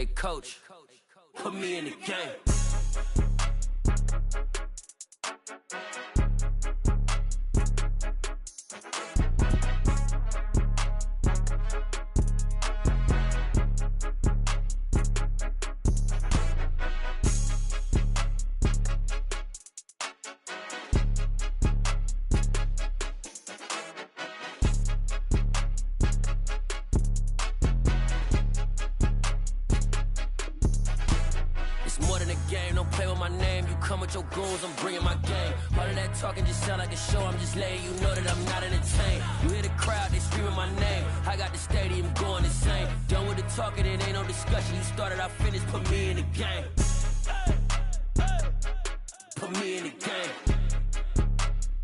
Hey, coach, put me in the game. More than a game, don't play with my name. You come with your goons, I'm bringing my game. All of that talking just sound like a show. I'm just letting you know that I'm not entertained. You hear the crowd, they screaming my name. I got the stadium going insane. Done with the talking, it ain't no discussion. You started, I finished, put me in the game. Put me in the game.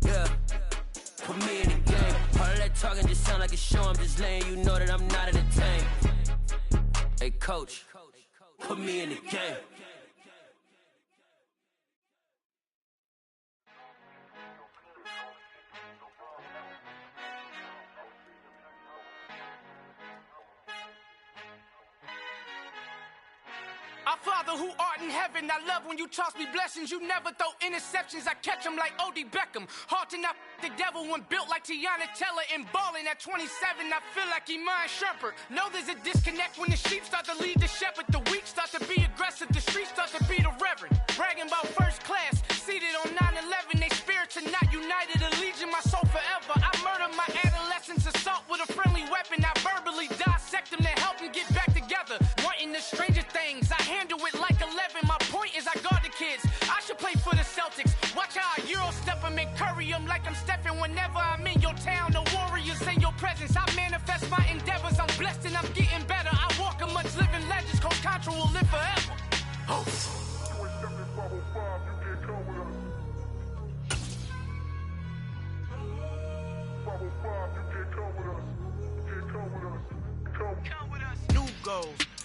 Yeah, put me in the game. All of that talking just sound like a show. I'm just letting you know that I'm not entertained. Hey, coach, put me in the game. Our Father who art in heaven, I love when you toss me blessings. You never throw interceptions, I catch them like O.D. Beckham. Hard to not the devil when built like Tiana Teller. And balling at 27, I feel like Iman Shumpert. Know there's a disconnect when the sheep start to lead the shepherd. The weak start to be aggressive, the streets start to be the reverend. Bragging about first class, seated on 9/11. They spirits are not united, a legion, my soul forever. I murder my adolescence, assault with a friendly weapon. I verbally dissect them to help them get back together. Wanting the stranger things, I handle it like 11. My point is I guard the kids. I should play for the Celtics. Watch how I Euro step them and curry them like I'm Stephen. Whenever I'm in your town, the Warriors in your presence. I manifest my endeavors. I'm blessed and I'm getting better. I walk amongst living legends. Coach Contra will live forever. Oh.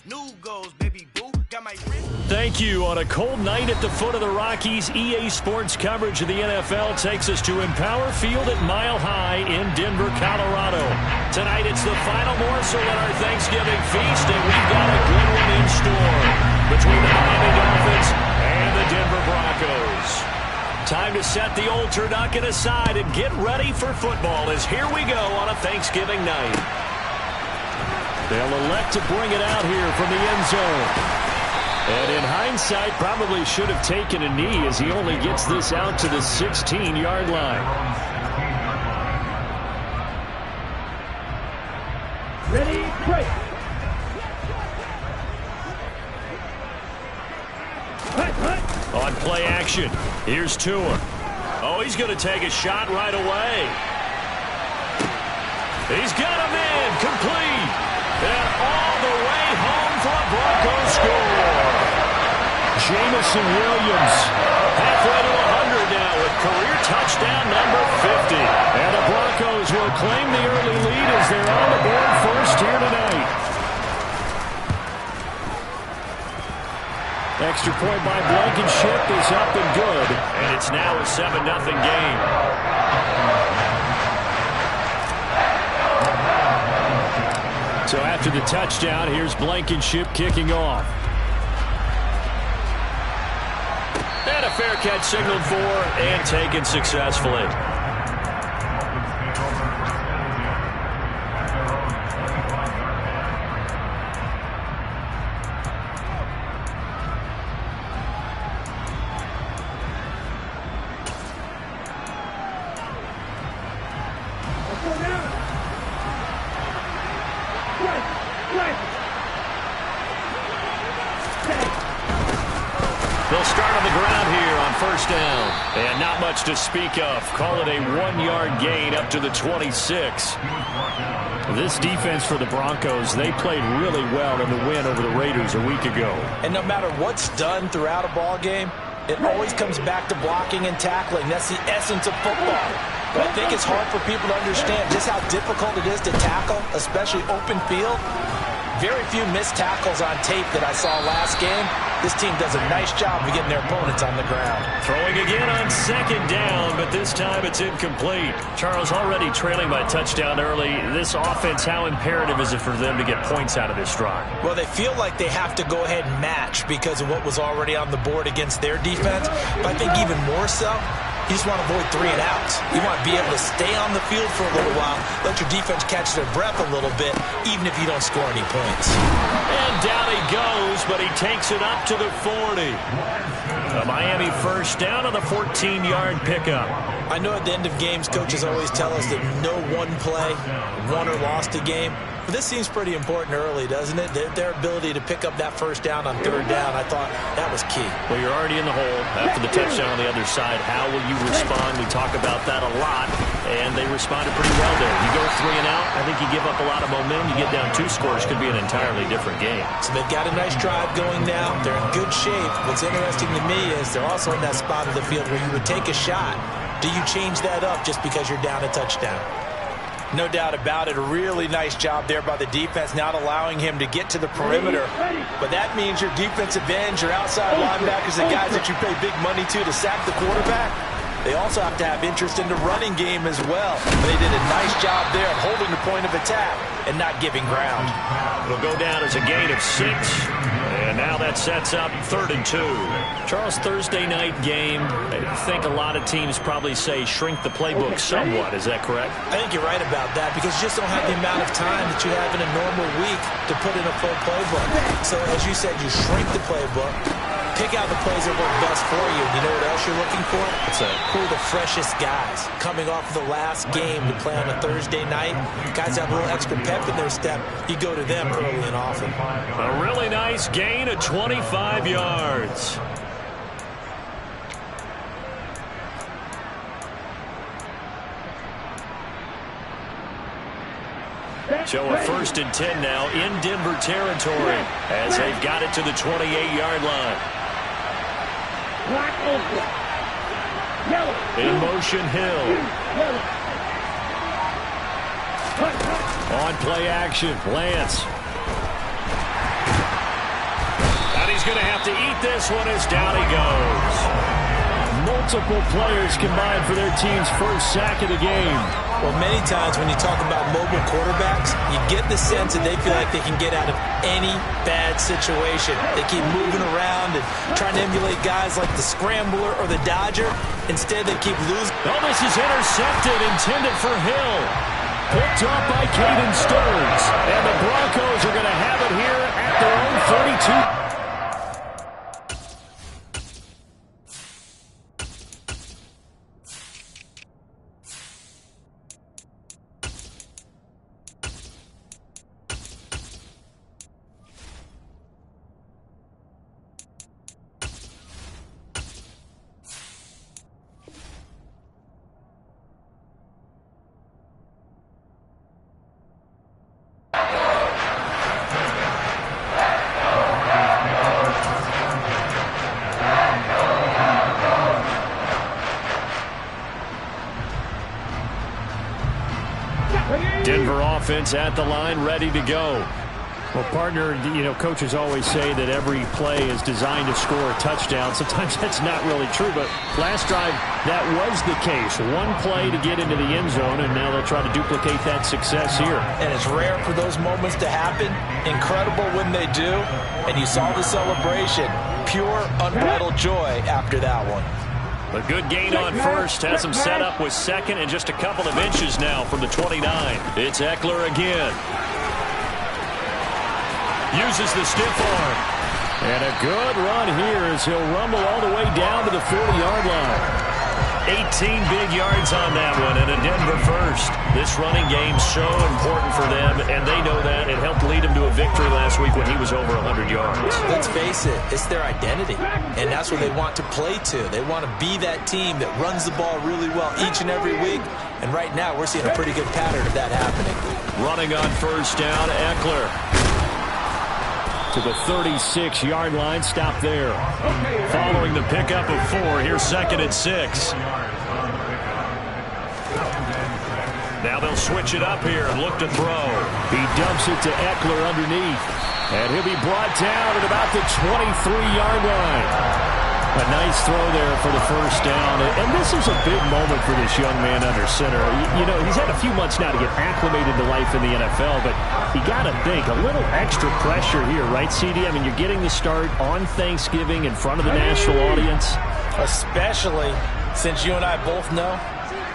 New goals, baby boo. Got my ring. Thank you. On a cold night at the foot of the Rockies, EA Sports coverage of the NFL takes us to Empower Field at Mile High in Denver, Colorado. Tonight it's the final morsel in our Thanksgiving feast, and we've got a good one in store between the Miami Dolphins and the Denver Broncos. Time to set the old turducken aside and get ready for football as here we go on a Thanksgiving night. They'll elect to bring it out here from the end zone. And in hindsight, probably should have taken a knee as he only gets this out to the 16-yard line. Ready, break. On play action, here's Tua. Oh, he's going to take a shot right away. He's got him in, complete. And all the way home for a Broncos score. Jamison Williams halfway to 100 now with career touchdown number 50. And the Broncos will claim the early lead as they're on the board first here tonight. Extra point by Blankenship is up and good. And it's now a 7-0 game. So after the touchdown, here's Blankenship kicking off. And a fair catch signaled for and taken successfully. They'll start on the ground here on first down. And not much to speak of. Call it a 1-yard gain up to the 26. This defense for the Broncos, they played really well in the win over the Raiders a week ago. And no matter what's done throughout a ball game, it always comes back to blocking and tackling. That's the essence of football. But I think it's hard for people to understand just how difficult it is to tackle, especially open field. very few missed tackles on tape that I saw last game. This team does a nice job of getting their opponents on the ground. Throwing again on second down, but this time it's incomplete. Charles, already trailing by a touchdown early. This offense, how imperative is it for them to get points out of this drive? Well, they feel like they have to go ahead and match because of what was already on the board against their defense. But I think even more so, you just want to avoid 3 and outs. You want to be able to stay on the field for a little while, let your defense catch their breath a little bit, even if you don't score any points. And down he goes, but he takes it up to the 40. A Miami first down on the 14-yard pickup. I know at the end of games, coaches always tell us that no one play won or lost a game. But this seems pretty important early, doesn't it? Their ability to pick up that first down on third down, I thought that was key. Well, you're already in the hole after the touchdown on the other side. How will you respond? We talk about that a lot, and they responded pretty well there. You go 3 and out, I think you give up a lot of momentum. You get down 2 scores, could be an entirely different game. So they've got a nice drive going now. They're in good shape. What's interesting to me is they're also in that spot of the field where you would take a shot. Do you change that up just because you're down a touchdown? No doubt about it. A really nice job there by the defense, not allowing him to get to the perimeter. But that means your defensive ends, your outside linebackers, the guys that you pay big money to sack the quarterback, they also have to have interest in the running game as well. They did a nice job there of holding the point of attack and not giving ground. It'll go down as a gain of 6. And now that sets up 3rd and 2. Charles, Thursday night game, I think a lot of teams probably say shrink the playbook somewhat. Is that correct? I think you're right about that because you just don't have the amount of time that you have in a normal week to put in a full playbook. So as you said, you shrink the playbook, pick out the plays that work best for you. You know what else you're looking for? Who are the freshest guys coming off of the last game to play on a Thursday night? Guys have a little extra pep in their step. You go to them early and often. A really nice gain of 25 yards. So a 1st and 10 now in Denver territory as they've got it to the 28-yard line. In motion, Hill. On play action, Lance. And he's going to have to eat this one as down he goes. Multiple players combined for their team's first sack of the game. Well, many times when you talk about mobile quarterbacks, you get the sense that they feel like they can get out of any bad situation. They keep moving around and trying to emulate guys like the Scrambler or the Dodger. Instead, they keep losing. Oh, this is intercepted, intended for Hill. Picked up by Caden Stearns. And the Broncos are going to have it here at their own 32. Denver offense at the line, ready to go. Well, partner, you know, coaches always say that every play is designed to score a touchdown. Sometimes that's not really true, but last drive, that was the case. One play to get into the end zone, and now they'll try to duplicate that success here. And it's rare for those moments to happen. Incredible when they do. And you saw the celebration. Pure, unbridled joy after that one. A good gain on first, has him set up with second and just a couple of inches now from the 29. It's Eckler again. Uses the stiff arm. And a good run here as he'll rumble all the way down to the 40-yard line. 18 big yards on that one and a Denver first. This running game so important for them, and they know that. It helped lead them to a victory last week when he was over 100 yards. Let's face it, it's their identity, and that's what they want to play to. They want to be that team that runs the ball really well each and every week, and right now we're seeing a pretty good pattern of that happening. Running on first down, Eckler. To the 36-yard line, stop there. Following the pickup of 4, here's 2nd and 6. Now they'll switch it up here and look to throw. He dumps it to Eckler underneath. And he'll be brought down at about the 23-yard line. A nice throw there for the first down. And this is a big moment for this young man under center. You know, he's had a few months now to get acclimated to life in the NFL, but you got to think, a little extra pressure here, right, CD? I mean, you're getting the start on Thanksgiving in front of the national audience. Especially since you and I both know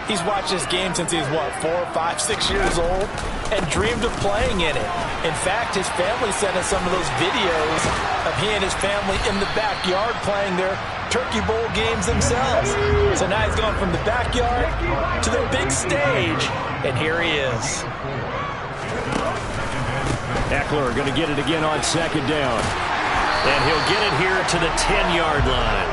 he's watched this game since he was, 4, 5, 6 years old and dreamed of playing in it. In fact, his family sent us some of those videos of he and his family in the backyard playing their Turkey Bowl games themselves. So now he's gone from the backyard to the big stage, and here he is. Eckler going to get it again on second down. And he'll get it here to the 10-yard line.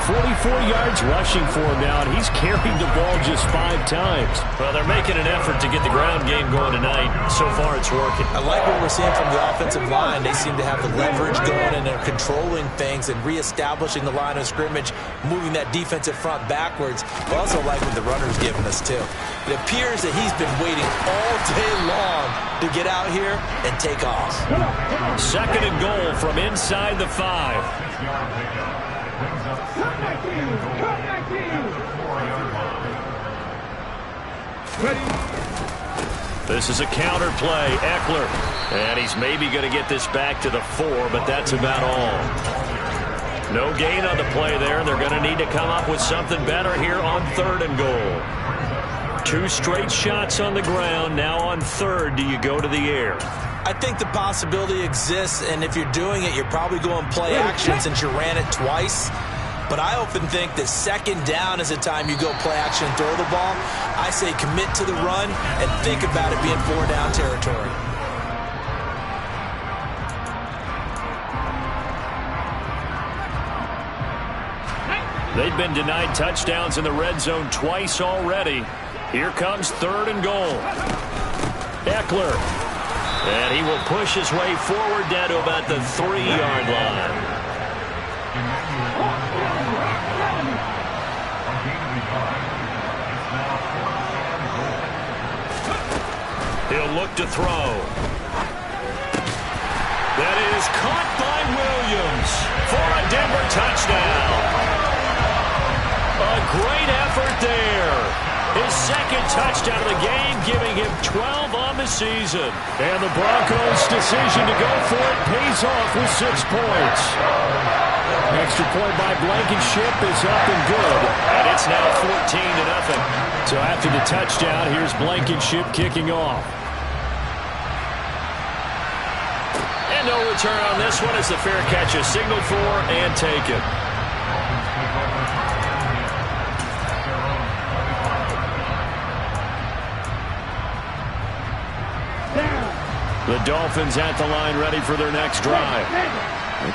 44 yards rushing for him now, and he's carried the ball just 5 times. Well, they're making an effort to get the ground game going tonight. So far, it's working. I like what we're seeing from the offensive line. They seem to have the leverage going, and they're controlling things and reestablishing the line of scrimmage, moving that defensive front backwards. I also like what the runner's giving us, too. It appears that he's been waiting all day long to get out here and take off. Second and goal from inside the 5. This is a counter play. Eckler. And he's maybe going to get this back to the 4, but that's about all. No gain on the play there. They're going to need to come up with something better here on 3rd and goal. 2 straight shots on the ground. Now on 3rd, do you go to the air? I think the possibility exists, and if you're doing it, you're probably going play action since you ran it twice. But I often think that 2nd down is the time you go play action and throw the ball. I say commit to the run and think about it being 4-down territory. They've been denied touchdowns in the red zone twice already. Here comes 3rd and goal. Eckler. And he will push his way forward down to about the 3-yard line. He'll look to throw. That is caught by Williams for a Denver touchdown. A great effort there. His 2nd touchdown of the game, giving him 12 on the season. And the Broncos' decision to go for it pays off with 6 points. Extra point by Blankenship is up and good. And it's now 14-0. So after the touchdown, here's Blankenship kicking off. And no return on this one as the fair catch is signaled for and taken. The Dolphins at the line ready for their next drive.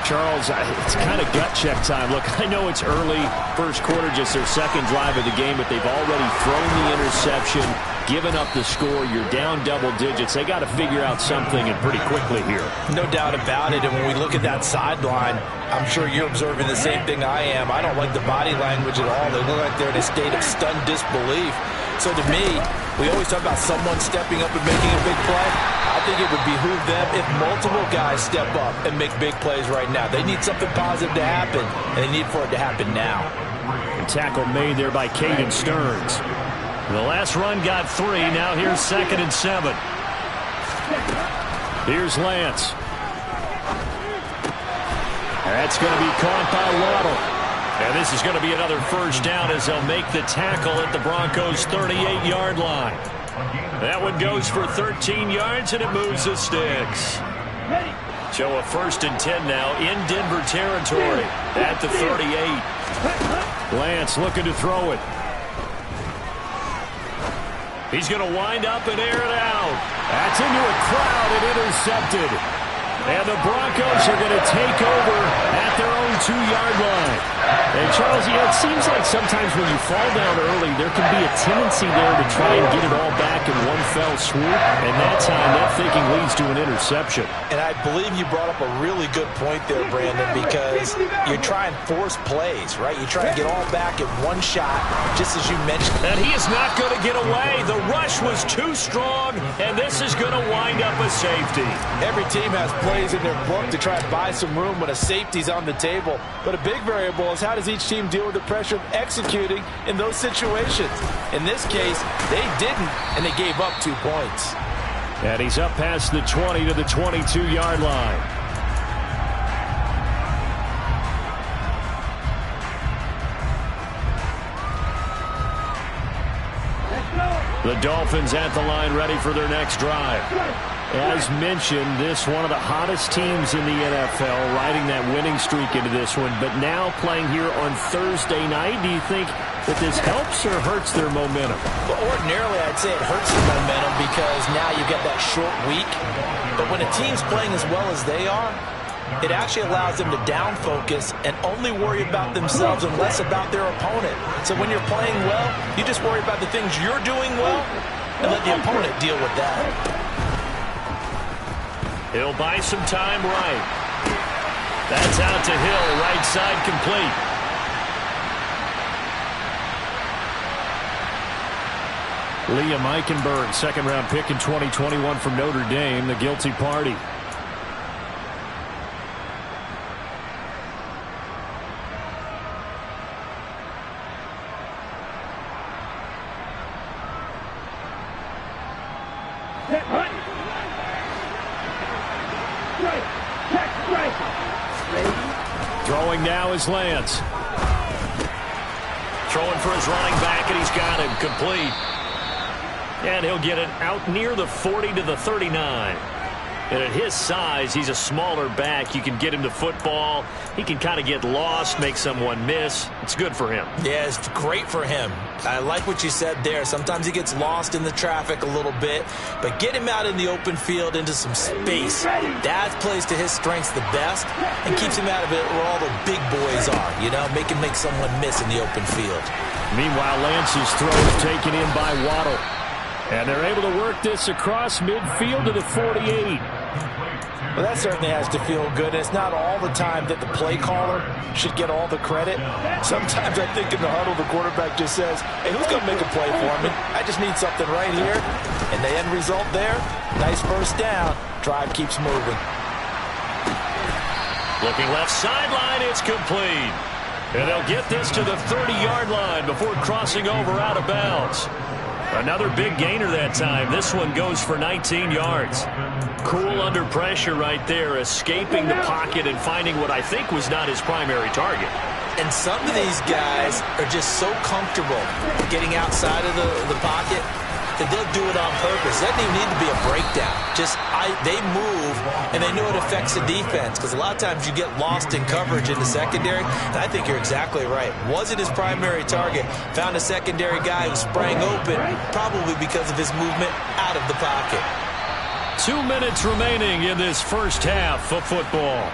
Charles, it's kind of gut check time. Look, I know it's early, first quarter, just their 2nd drive of the game, but they've already thrown the interception, given up the score. You're down double digits. They got to figure out something, and pretty quickly here. No doubt about it, and when we look at that sideline, I'm sure you're observing the same thing I am. I don't like the body language at all. They look like they're in a state of stunned disbelief. So to me, we always talk about someone stepping up and making a big play. I think it would behoove them if multiple guys step up and make big plays right now. They need something positive to happen, and they need for it to happen now. A tackle made there by Caden Stearns. The last run got 3. Now here's 2nd and 7. Here's Lance. That's going to be caught by Waddle. And this is going to be another first down as they'll make the tackle at the Broncos' 38-yard line. That one goes for 13 yards, and it moves the sticks. So a 1st and 10 now in Denver territory at the 38. Lance looking to throw it. He's going to wind up and air it out. That's into a crowd and intercepted. And the Broncos are going to take over at their own 22-yard line. And, Charles, it seems like sometimes when you fall down early, there can be a tendency there to try and get it all back in one fell swoop. And that time, that thinking leads to an interception. And I believe you brought up a really good point there, Brandon, because you try and force plays, right? You try and get all back in one shot, just as you mentioned. And he is not going to get away. The rush was too strong, and this is going to wind up a safety. Every team has plays in their book to try and buy some room when a safety's on the table. But a big variable is how does each team deal with the pressure of executing in those situations? In this case, they didn't, and they gave up 2 points. And he's up past the 20 to the 22-yard line. The Dolphins at the line ready for their next drive. As mentioned, this one of the hottest teams in the NFL, riding that winning streak into this one, but now playing here on Thursday night. Do you think that this helps or hurts their momentum? Well, ordinarily, I'd say it hurts the momentum because now you get that short week. But when a team's playing as well as they are, it actually allows them to down focus and only worry about themselves and less about their opponent. So when you're playing well, you just worry about the things you're doing well and let the opponent deal with that. He'll buy some time right. That's out to Hill, right side complete. Liam Eichenberg, second-round pick in 2021 from Notre Dame, the guilty party. Throwing now is Lance. Throwing for his running back, and he's got him complete. And he'll get it out near the 40 to the 39. And at his size, he's a smaller back. You can get him to football. He can kind of get lost, make someone miss. It's good for him. Yeah, it's great for him. I like what you said there. Sometimes he gets lost in the traffic a little bit, but get him out in the open field into some space. That plays to his strengths the best and keeps him out of it where all the big boys are, you know, make someone miss in the open field. Meanwhile, Lance's throw is taken in by Waddle. And they're able to work this across midfield to the 48. Well, that certainly has to feel good. It's not all the time that the play caller should get all the credit. Sometimes I think in the huddle, the quarterback just says, hey, who's going to make a play for me? I just need something right here. And the end result there, nice first down. Drive keeps moving. Looking left sideline, it's complete. And they'll get this to the 30-yard line before crossing over out of bounds. Another big gainer that time. This one goes for 19 yards. Cool under pressure right there, escaping the pocket and finding what I think was not his primary target. And some of these guys are just so comfortable getting outside of the pocket that they'll do it on purpose. It doesn't even need to be a breakdown. They move, and they know it affects the defense because a lot of times you get lost in coverage in the secondary, and I think you're exactly right. Wasn't his primary target. Found a secondary guy who sprang open, probably because of his movement out of the pocket. 2 minutes remaining in this first half of football.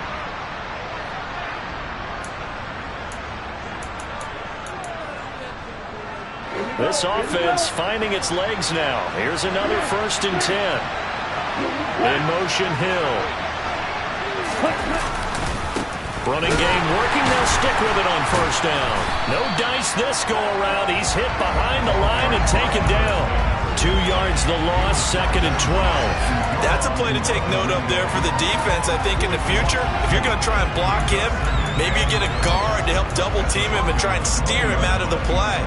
This offense finding its legs now. Here's another 1st and 10. In motion, Hill. Running game working. They'll stick with it on 1st down. No dice this go around. He's hit behind the line and taken down. 2 yards the loss, 2nd and 12. That's a play to take note of there for the defense, I think, in the future. If you're going to try and block him, maybe you get a guard to help double team him and try and steer him out of the play.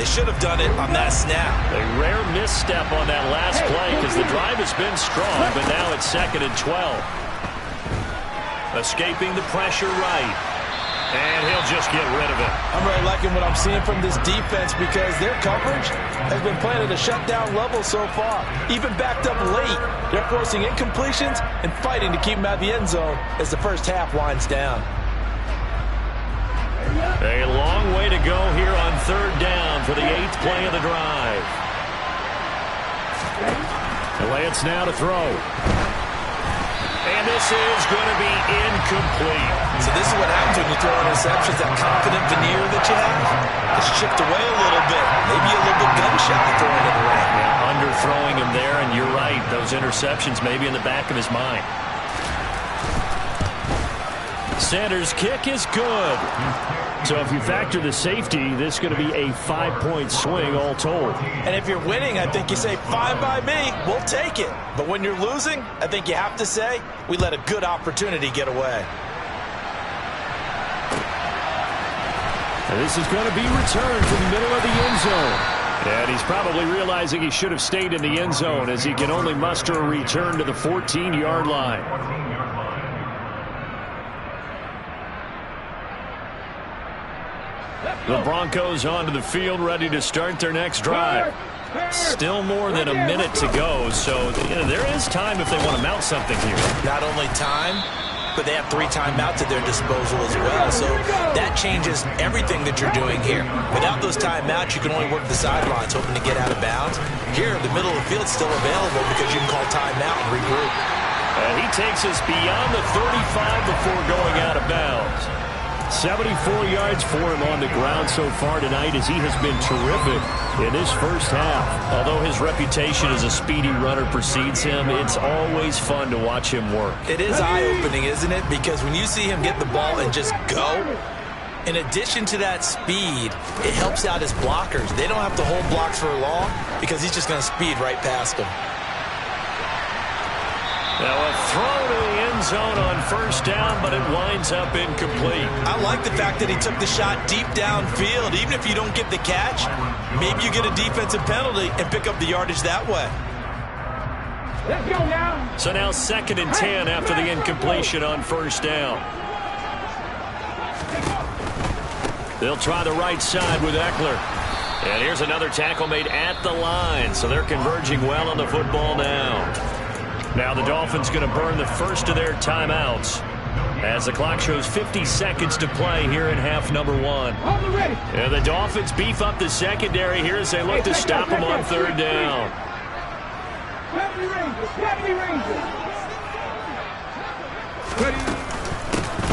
They should have done it on that snap. A rare misstep on that last play because the drive has been strong, but now it's 2nd and 12. Escaping the pressure right. And he'll just get rid of it. I'm really liking what I'm seeing from this defense because their coverage has been playing at a shutdown level so far. Even backed up late, they're forcing incompletions and fighting to keep them out of the end zone as the first half winds down. A long way to go here on 3rd down for the 8th play of the drive. Lance now to throw. And this is going to be incomplete. So this is what happens when you throw interceptions. That confident veneer that you have is chipped away a little bit. Maybe a little bit gun-shy throwing it around. Yeah, underthrowing him there, and you're right. Those interceptions may be in the back of his mind. Sanders' kick is good. So if you factor the safety, this is going to be a 5-point swing all told. And if you're winning, I think you say, fine by me, we'll take it. But when you're losing, I think you have to say, we let a good opportunity get away. And this is going to be returned from the middle of the end zone. And he's probably realizing he should have stayed in the end zone as he can only muster a return to the 14-yard line. The Broncos onto the field, ready to start their next drive. Still more than a minute to go, so there is time if they want to mount something here. Not only time, but they have 3 timeouts at their disposal as well, so that changes everything that you're doing here. Without those timeouts, you can only work the sidelines, hoping to get out of bounds. Here, the middle of the field is still available because you can call timeout and regroup. He takes us beyond the 35 before going out of bounds. 74 yards for him on the ground so far tonight as he has been terrific in this first half. Although his reputation as a speedy runner precedes him, it's always fun to watch him work. It is eye-opening, isn't it? Because when you see him get the ball and just go, in addition to that speed, it helps out his blockers. They don't have to hold blocks for long because he's just going to speed right past them. Now a throw to the end zone on first down, but it winds up incomplete. I like the fact that he took the shot deep downfield. Even if you don't get the catch, maybe you get a defensive penalty and pick up the yardage that way. Let's go now. So now 2nd and 10 after the incompletion on first down. They'll try the right side with Eckler. And here's another tackle made at the line, so they're converging well on the football now. Now the Dolphins going to burn the first of their timeouts as the clock shows 50 seconds to play here in half number 1. And the Dolphins beef up the secondary here as they look to stop them on 3rd down.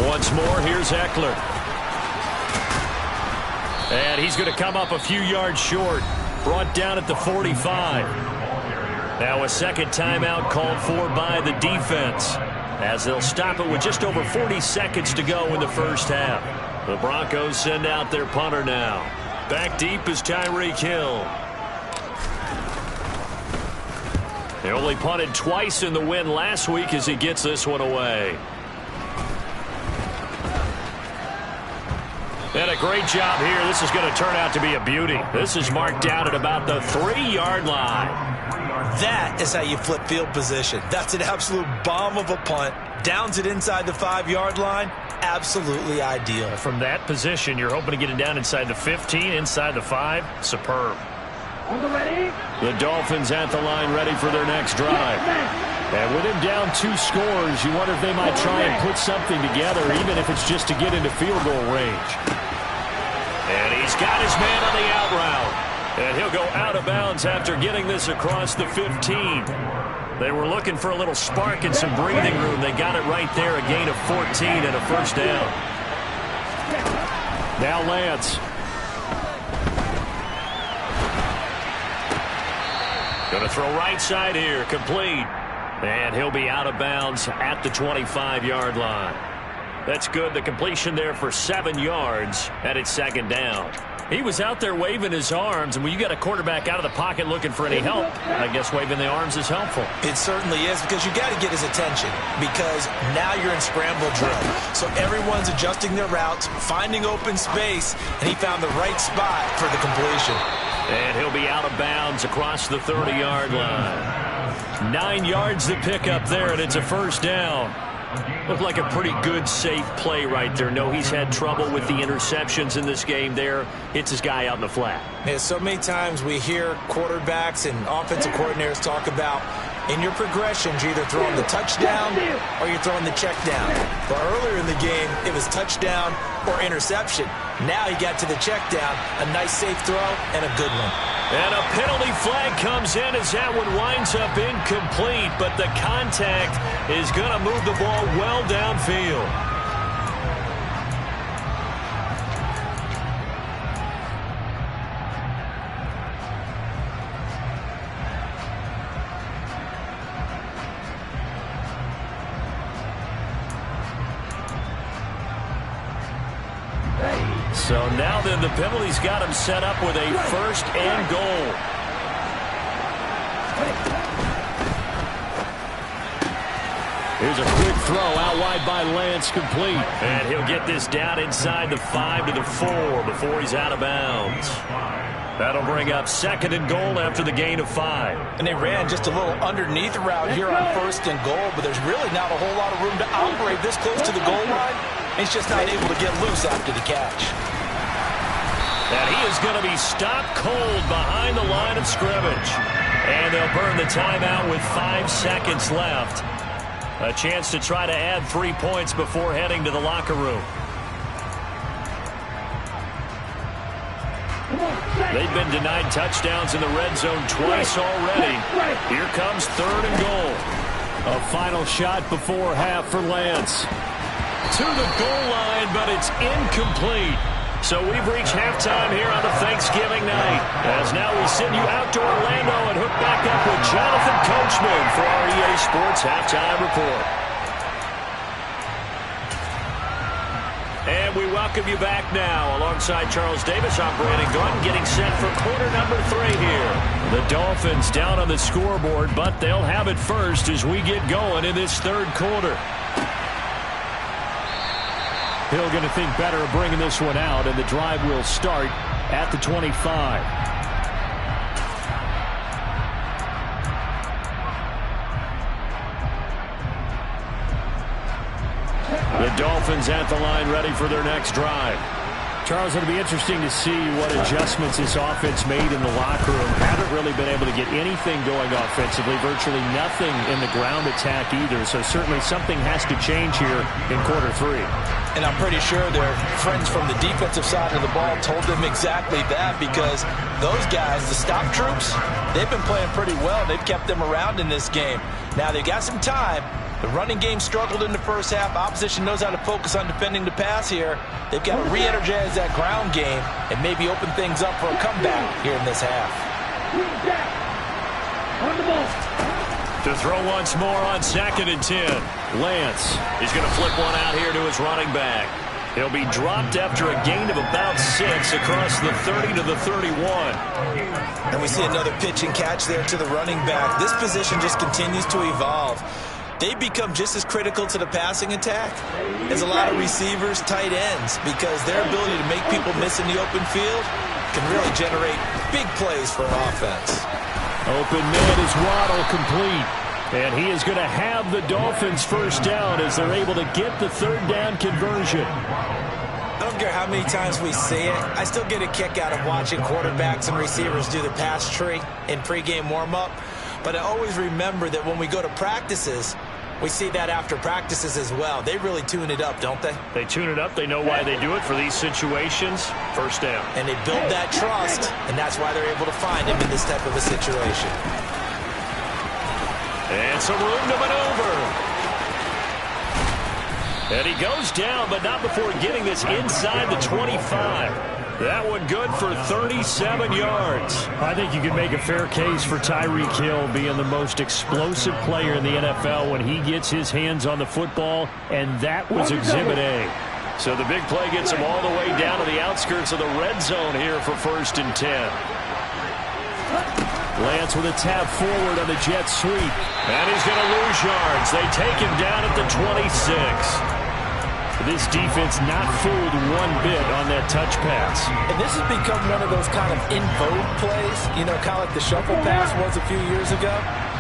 Once more, here's Eckler. And he's going to come up a few yards short, brought down at the 45. Now a second timeout called for by the defense as they'll stop it with just over 40 seconds to go in the first half. The Broncos send out their punter now. Back deep is Tyreek Hill. They only punted twice in the win last week as he gets this one away. And a great job here. This is going to turn out to be a beauty. This is marked out at about the 3-yard line. That is how you flip field position. That's an absolute bomb of a punt. Downs it inside the 5-yard line. Absolutely ideal. From that position, you're hoping to get it down inside the 15, inside the 5. Superb. The Dolphins at the line ready for their next drive. And with him down 2 scores, you wonder if they might try and put something together, even if it's just to get into field goal range. And he's got his man on the out route. And he'll go out of bounds after getting this across the 15. They were looking for a little spark and some breathing room. They got it right there, a gain of 14 and a first down. Now Lance. Going to throw right side here, complete. And he'll be out of bounds at the 25-yard line. That's good. The completion there for 7 yards, and it's 2nd down. He was out there waving his arms, and when you got a quarterback out of the pocket looking for any help, I guess waving the arms is helpful. It certainly is, because you got to get his attention, because now you're in scramble drill. So everyone's adjusting their routes, finding open space, and he found the right spot for the completion. And he'll be out of bounds across the 30-yard line. 9 yards to pick up there, and it's a first down. Looked like a pretty good, safe play right there. No, he's had trouble with the interceptions in this game there. Hits his guy out in the flat. Yeah, so many times we hear quarterbacks and offensive coordinators talk about in your progressions, you're either throwing the touchdown or you're throwing the check down. But earlier in the game, it was touchdown or interception. Now he got to the check down, a nice safe throw, and a good one. And a penalty flag comes in as that one winds up incomplete, but the contact is going to move the ball well downfield. So now then the penalty's got him set up with a 1st and goal. Here's a quick throw out wide by Lance, complete. And he'll get this down inside the 5 to the 4 before he's out of bounds. That'll bring up 2nd and goal after the gain of 5. And they ran just a little underneath route here on 1st and goal, but there's really not a whole lot of room to operate this close to the goal line. He's just not able to get loose after the catch. And he is going to be stopped cold behind the line of scrimmage. And they'll burn the timeout with 5 seconds left. A chance to try to add 3 points before heading to the locker room. They've been denied touchdowns in the red zone twice already. Here comes 3rd and goal. A final shot before half for Lance. To the goal line, but it's incomplete. So we've reached halftime here on the Thanksgiving night. As now we send you out to Orlando and hook back up with Jonathan Coachman for our EA Sports Halftime Report. And we welcome you back now. Alongside Charles Davis, I'm Brandon Gunn, getting set for quarter number 3 here. The Dolphins down on the scoreboard, but they'll have it first as we get going in this 3rd quarter. Hill going to think better of bringing this one out, and the drive will start at the 25. The Dolphins at the line ready for their next drive. Charles, it'll be interesting to see what adjustments this offense made in the locker room. Haven't really been able to get anything going offensively, virtually nothing in the ground attack either. So certainly something has to change here in quarter 3. And I'm pretty sure their friends from the defensive side of the ball told them exactly that, because those guys, the stop troops, they've been playing pretty well. They've kept them around in this game. Now they've got some time. The running game struggled in the first half. Opposition knows how to focus on defending the pass here. They've got to re-energize that ground game and maybe open things up for a comeback here in this half. To throw once more on 2nd and 10. Lance is going to flip one out here to his running back. He'll be dropped after a gain of about 6 across the 30 to the 31. And we see another pitch and catch there to the running back. This position just continues to evolve. They become just as critical to the passing attack as a lot of receivers, tight ends, because their ability to make people miss in the open field can really generate big plays for an offense. Open man is Waddle, complete. And he is going to have the Dolphins first down as they're able to get the 3rd down conversion. I don't care how many times we see it. I still get a kick out of watching quarterbacks and receivers do the pass tree in pregame warm-up. But I always remember that when we go to practices, we see that after practices as well. They really tune it up, don't they? They tune it up. They know why they do it for these situations. First down. And they build that trust, and that's why they're able to find him in this type of a situation. And some room to maneuver. And he goes down, but not before getting this inside the 25. That one good for 37 yards. I think you can make a fair case for Tyreek Hill being the most explosive player in the NFL when he gets his hands on the football, and that was Exhibit A. So the big play gets him all the way down to the outskirts of the red zone here for 1st and 10. Lance with a tap forward on the jet sweep. And he's going to lose yards. They take him down at the 26. This defense not fooled one bit on that touch pass. And this has become one of those kind of in vogue plays, you know, kind of like the shuffle pass was a few years ago.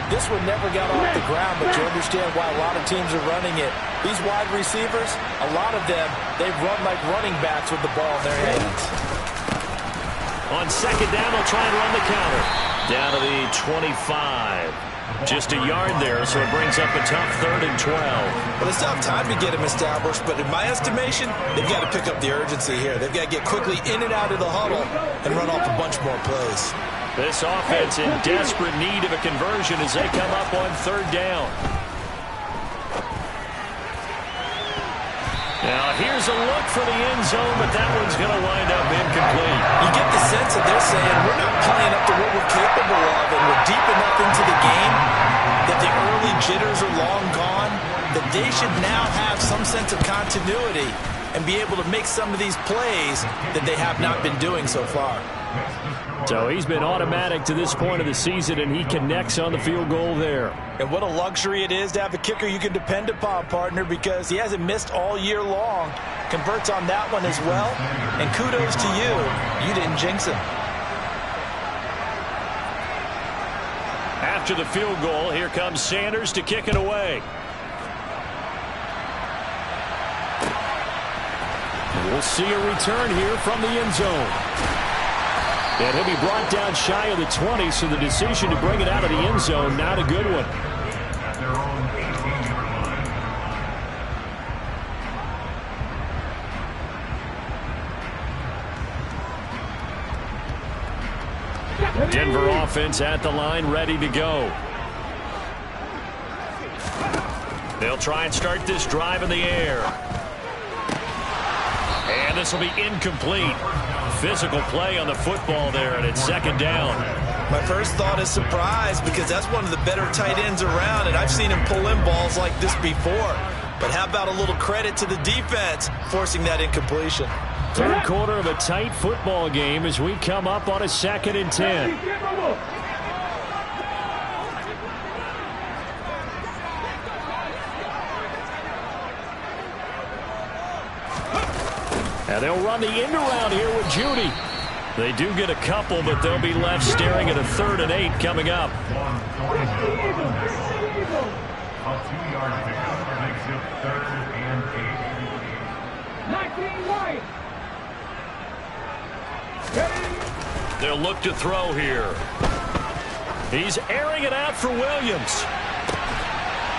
This one never got off the ground, but you understand why a lot of teams are running it. These wide receivers, a lot of them, they run like running backs with the ball in their hands. On 2nd down, they'll try and run the counter. Down to the 25. Just a yard there, so it brings up a tough 3rd and 12. Well, they still have time to get him established, but in my estimation, they've got to pick up the urgency here. They've got to get quickly in and out of the huddle and run off a bunch more plays. This offense in desperate need of a conversion as they come up on 3rd down. Now, here's a look for the end zone, but that one's going to wind up incomplete. You get the sense that they're saying we're not playing up to what we're capable of, and we're deep enough into the game that the early jitters are long gone, that they should now have some sense of continuity and be able to make some of these plays that they have not been doing so far. So he's been automatic to this point of the season, and he connects on the field goal there. And what a luxury it is to have a kicker you can depend upon, partner, because he hasn't missed all year long. Converts on that one as well. And kudos to you. You didn't jinx him. After the field goal, here comes Sanders to kick it away. We'll see a return here from the end zone. And he'll be brought down shy of the 20, so the decision to bring it out of the end zone, not a good one. Denver offense at the line, ready to go. They'll try and start this drive in the air. And this will be incomplete. Physical play on the football there, and it's second down. My first thought is surprise, because that's one of the better tight ends around, and I've seen him pull in balls like this before. But how about a little credit to the defense forcing that incompletion? Third quarter of a tight football game as we come up on a 2nd and 10. And they'll run the end around here with Judy. They do get a couple, but they'll be left staring at a 3rd and 8 coming up. A 2-yard pickup makes it 3rd and 8. They'll look to throw here. He's airing it out for Williams.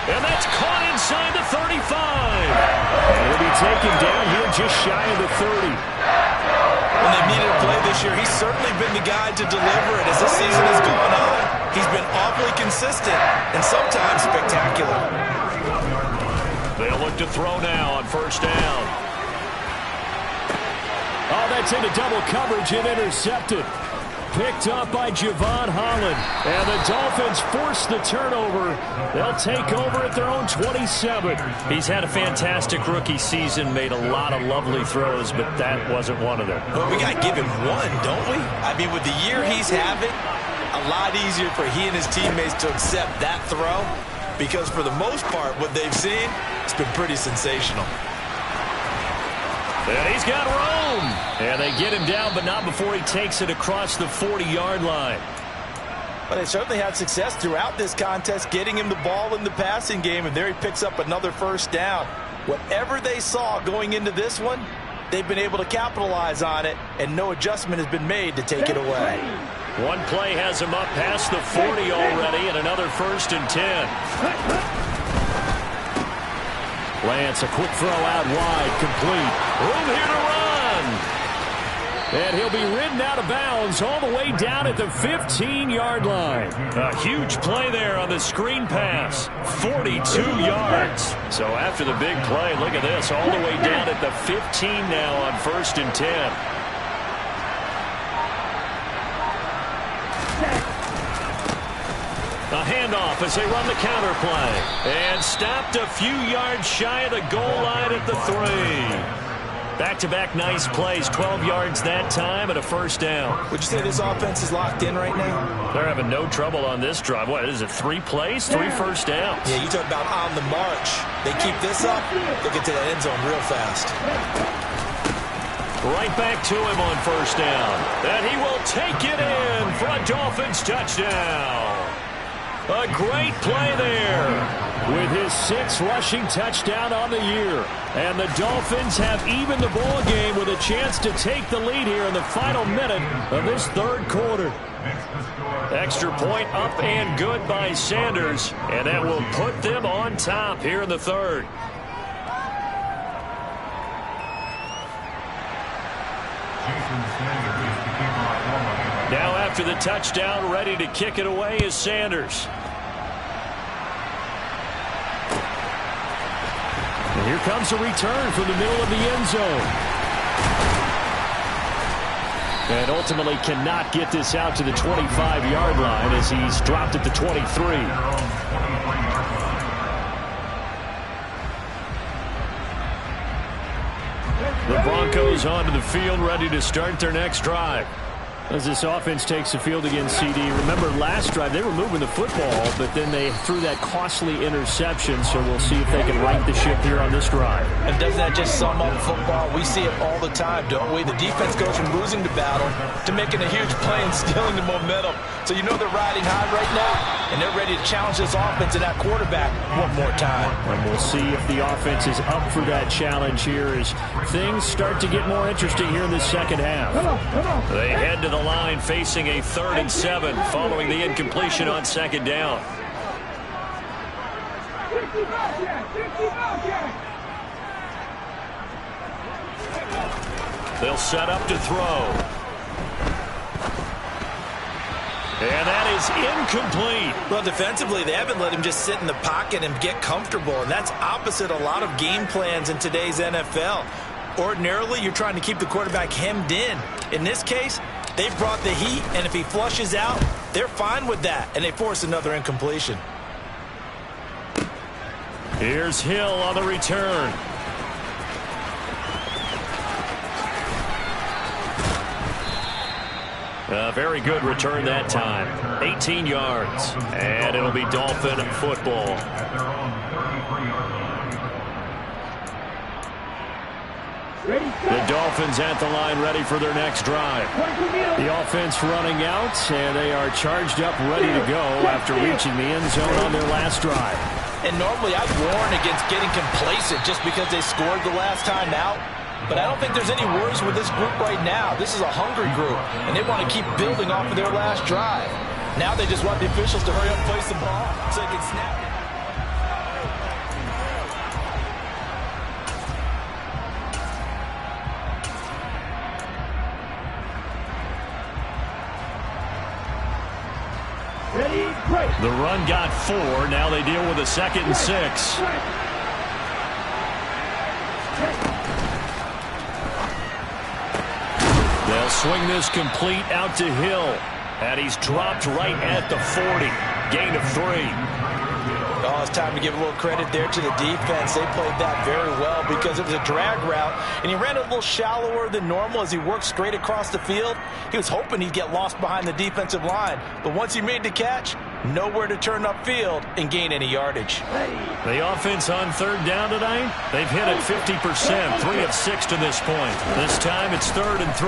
And that's caught inside the 35. And he'll be taken down here just shy of the 30. When they've needed a play this year, he's certainly been the guy to deliver it. As the season has gone on, he's been awfully consistent and sometimes spectacular. They'll look to throw now on 1st down. Oh, that's into double coverage and intercepted. Picked up by Javon Holland. And the Dolphins force the turnover. They'll take over at their own 27. He's had a fantastic rookie season, made a lot of lovely throws, but that wasn't one of them. Well, we got to give him one, don't we? I mean, with the year he's having, a lot easier for he and his teammates to accept that throw, because for the most part, what they've seen, it's been pretty sensational. And he's got room. And they get him down, but not before he takes it across the 40-yard line. But they certainly had success throughout this contest, getting him the ball in the passing game, and there he picks up another 1st down. Whatever they saw going into this one, they've been able to capitalize on it, and no adjustment has been made to take it away. One play has him up past the 40 already, and another 1st and 10. Lance, a quick throw out wide, complete. Room here to run. And he'll be ridden out of bounds all the way down at the 15-yard line. A huge play there on the screen pass. 42 yards. So after the big play, look at this, all the way down at the 15 now on 1st and 10. A handoff as they run the counter play. And stopped a few yards shy of the goal line at the 3. Back-to-back nice plays, 12 yards that time and a 1st down. Would you say this offense is locked in right now? They're having no trouble on this drive. What is it, 3 plays, 3 1st downs? Yeah, you talk about on the march. They keep this up, they'll get to that end zone real fast. Right back to him on 1st down. And he will take it in for a Dolphins touchdown. A great play there with his 6th rushing touchdown on the year. And the Dolphins have evened the ball game with a chance to take the lead here in the final minute of this 3rd quarter. Extra point up and good by Sanders. And that will put them on top here in the 3rd. Now after the touchdown, ready to kick it away is Sanders. And here comes a return from the middle of the end zone. And ultimately cannot get this out to the 25-yard line as he's dropped at the 23. The Broncos onto the field, ready to start their next drive. As this offense takes the field against CD, remember last drive they were moving the football, but then they threw that costly interception, so we'll see if they can right the ship here on this drive. And doesn't that just sum up football? We see it all the time, don't we? The defense goes from losing the battle to making a huge play and stealing the momentum. So you know they're riding high right now, and they're ready to challenge this offense and that quarterback one more time. And we'll see if the offense is up for that challenge here as things start to get more interesting here in the second half. They head to the line facing a 3rd and 7 following the incompletion on second down. They'll set up to throw. And that is incomplete. Well, defensively, they haven't let him just sit in the pocket and get comfortable, and that's opposite a lot of game plans in today's NFL. Ordinarily, you're trying to keep the quarterback hemmed in. In this case, they brought the heat, and if he flushes out, they're fine with that, and they force another incompletion. Here's Hill on the return. A very good return that time. 18 yards. And it'll be Dolphin football. The Dolphins at the line ready for their next drive. The offense running out, and they are charged up ready to go after reaching the end zone on their last drive. And normally I'd warn against getting complacent just because they scored the last time out. But I don't think there's any worries with this group right now. This is a hungry group, and they want to keep building off of their last drive. Now they just want the officials to hurry up and place the ball so they can snap it. The run got 4. Now they deal with a 2nd and 6. They'll swing this complete out to Hill. And he's dropped right at the 40. Gain of 3. Oh, it's time to give a little credit there to the defense. They played that very well because it was a drag route, and he ran a little shallower than normal as he worked straight across the field. He was hoping he'd get lost behind the defensive line, but once he made the catch, nowhere to turn upfield and gain any yardage. The offense on 3rd down tonight, they've hit it 50%, 3 of 6 to this point. This time it's 3rd and 3.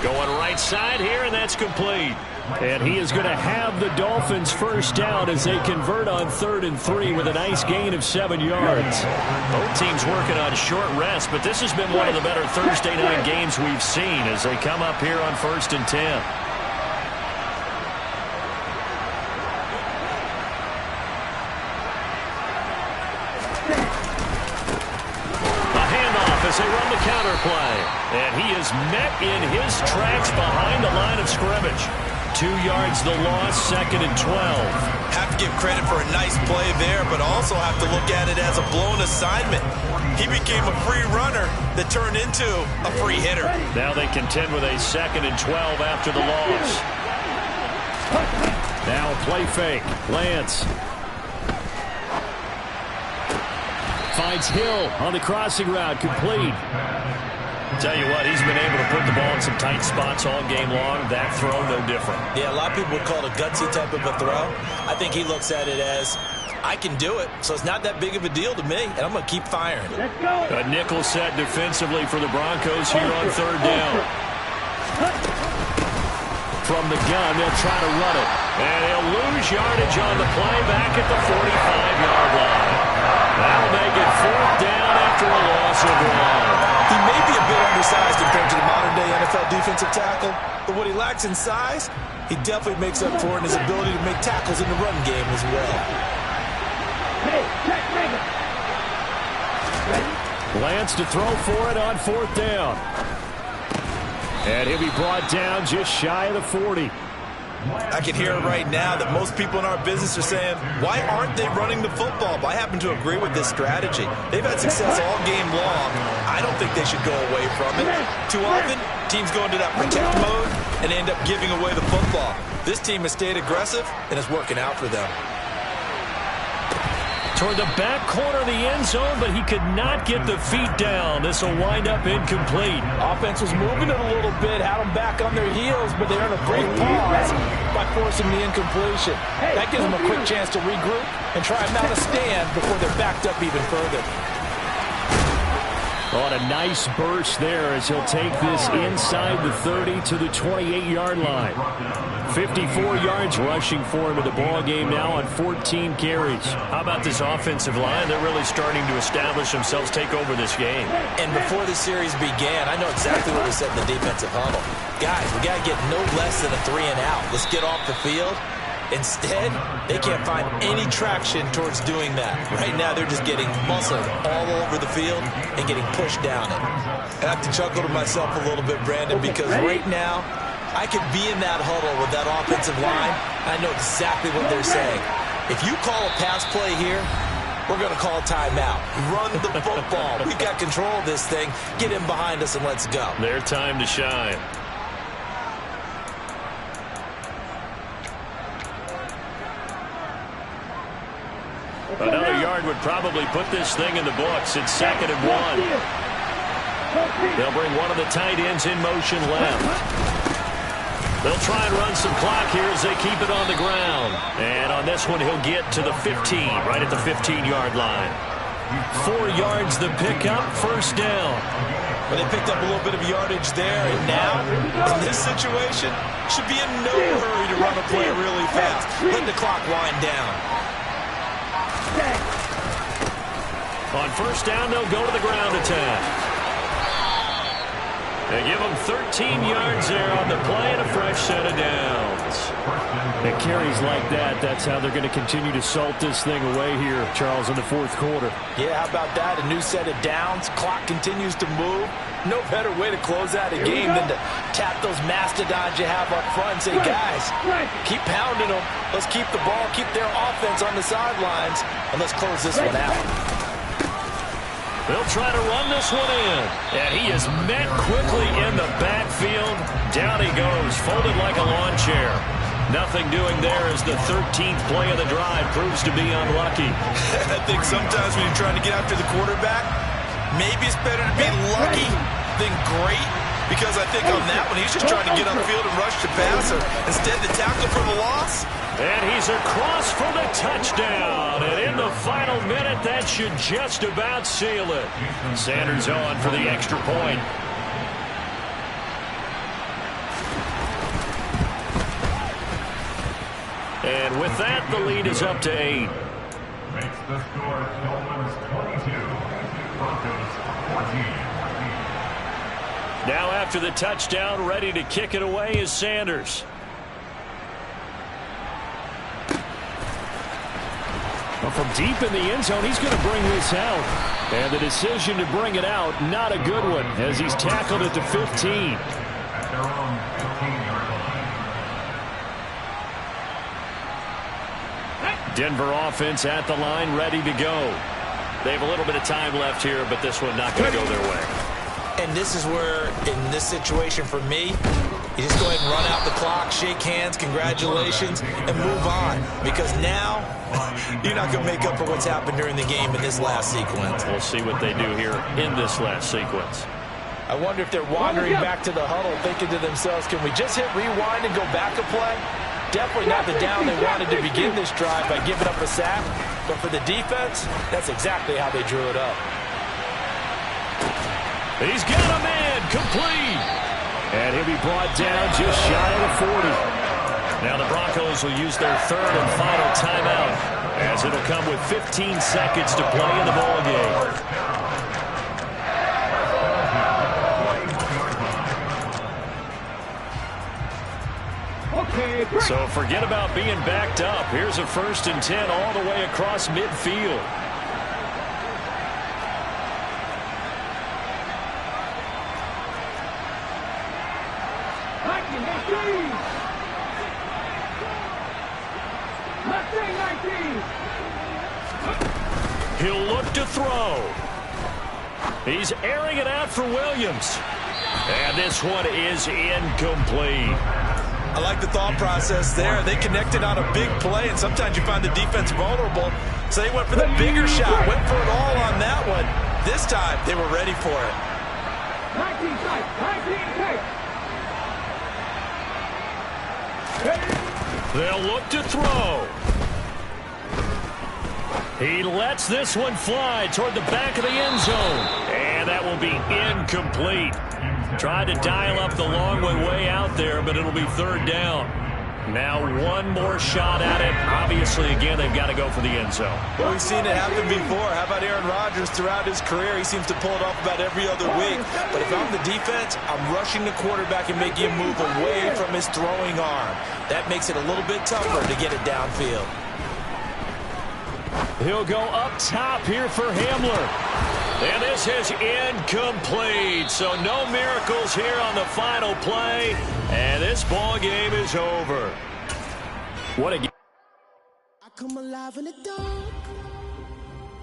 Going right side here, and that's complete. And he is going to have the Dolphins first down as they convert on 3rd and 3 with a nice gain of 7 yards. Both teams working on short rest, but this has been one of the better Thursday night games we've seen as they come up here on 1st and 10. A handoff as they run the counter play. And he is met in his tracks behind the line of scrimmage. 2 yards the loss, 2nd and 12. Have to give credit for a nice play there, but also have to look at it as a blown assignment. He became a free runner that turned into a free hitter. Now they contend with a 2nd and 12 after the loss. Now play fake. Lance finds Hill on the crossing route, complete. Tell you what, he's been able to put the ball in some tight spots all game long. That throw, no different. Yeah, a lot of people would call it a gutsy type of a throw. I think he looks at it as, I can do it, so it's not that big of a deal to me, and I'm going to keep firing. Let's go. A nickel set defensively for the Broncos here on 3rd down. From the gun, they'll try to run it. And they'll lose yardage on the play back at the 45-yard line. That'll make it 4th down after a loss of 1. He may be a bit undersized compared to the modern-day NFL defensive tackle, but what he lacks in size, he definitely makes up for in his ability to make tackles in the run game as well. Hey, check, make it. Lance to throw for it on 4th down. And he'll be brought down just shy of the 40. I can hear it right now that most people in our business are saying, why aren't they running the football? But I happen to agree with this strategy. They've had success all game long. I don't think they should go away from it. Too often, teams go into that protect mode and end up giving away the football. This team has stayed aggressive, and it's working out for them. toward the back corner of the end zone, but he could not get the feet down. This will wind up incomplete. Offense was moving it a little bit, had them back on their heels, but they earned a brief pause by forcing the incompletion. That gives them a quick chance to regroup and try and mount a stand before they're backed up even further. On a nice burst there as he'll take this inside the 30 to the 28-yard line. 54 yards rushing for him in the ball game now on 14 carries. How about this offensive line? They're really starting to establish themselves, take over this game. And before the series began, I know exactly what we said in the defensive huddle. Guys, we got to get no less than a 3 and out. Let's get off the field. Instead, they can't find any traction towards doing that. Right now, they're just getting muscled all over the field and getting pushed down it. I have to chuckle to myself a little bit, Brandon, because right now, I could be in that huddle with that offensive line. I know exactly what they're saying. If you call a pass play here, we're going to call a timeout. Run the football. We've got control of this thing. Get in behind us and let's go. Their time to shine. Another yard would probably put this thing in the books. It's 2nd and 1. They'll bring one of the tight ends in motion left. They'll try and run some clock here as they keep it on the ground. And on this one, he'll get to the 15, right at the 15-yard line. 4 yards the pickup, first down. Well, they picked up a little bit of yardage there, and now, in this situation, should be in no hurry to run a play really fast. Let the clock wind down. On first down, they'll go to the ground attack. They give them 13 yards there on the play and a fresh set of downs. It carries like that. That's how they're going to continue to salt this thing away here, Charles, in the 4th quarter. Yeah, how about that? A new set of downs. Clock continues to move. No better way to close out a game than to tap those mastodons you have up front and say, guys, keep pounding them. Let's keep the ball, keep their offense on the sidelines, and let's close this one out. They'll try to run this one in. And he is met quickly in the backfield. Down he goes, folded like a lawn chair. Nothing doing there as the 13th play of the drive proves to be unlucky. I think sometimes when you're trying to get after the quarterback, maybe it's better to be lucky than great. Because I think on that one, he's just trying to get upfield and rush the passer. Instead, the tackle for the loss. And he's across for the touchdown. And in the final minute, that should just about seal it. Sanders on for the extra point. And with that, the lead is up to 8. Makes the score Dolphins 22, Broncos 14. Now after the touchdown, ready to kick it away is Sanders. Well, from deep in the end zone, he's going to bring this out. And the decision to bring it out, not a good one, as he's tackled at the 15. At their own 15-yard line. Denver offense at the line, ready to go. They have a little bit of time left here, but this one not going to go their way. And this is where, in this situation for me, you just go ahead and run out the clock, shake hands, congratulations, and move on. Because now, you're not going to make up for what's happened during the game in this last sequence. We'll see what they do here in this last sequence. I wonder if they're wandering back to the huddle, thinking to themselves, can we just hit rewind and go back a play? Definitely not the down they wanted to begin this drive by giving up a sack. But for the defense, that's exactly how they drew it up. He's got a man, complete. And he'll be brought down just shy of the 40. Now the Broncos will use their 3rd and final timeout, as it'll come with 15 seconds to play in the ball game. So forget about being backed up. Here's a 1st and 10 all the way across midfield. He'll look to throw. He's airing it out for Williams. And this one is incomplete. I like the thought process there. They connected on a big play, and sometimes you find the defense vulnerable. So they went for the bigger shot, went for it all on that one. This time, they were ready for it. 19 sight, 19 take. They'll look to throw. He lets this one fly toward the back of the end zone. And that will be incomplete. Tried to dial up the long way out there, but it'll be third down. Now one more shot at it. Obviously, again, they've got to go for the end zone. Well, we've seen it happen before. How about Aaron Rodgers throughout his career? He seems to pull it off about every other week. But if I'm the defense, I'm rushing the quarterback and making him move away from his throwing arm. That makes it a little bit tougher to get it downfield. He'll go up top here for Hamler. And this is incomplete. So no miracles here on the final play. And this ball game is over. What a game. I come alive in the dark.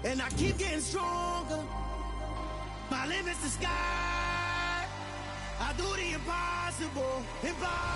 And I keep getting stronger. My limit's the sky. I do the impossible. Impossible.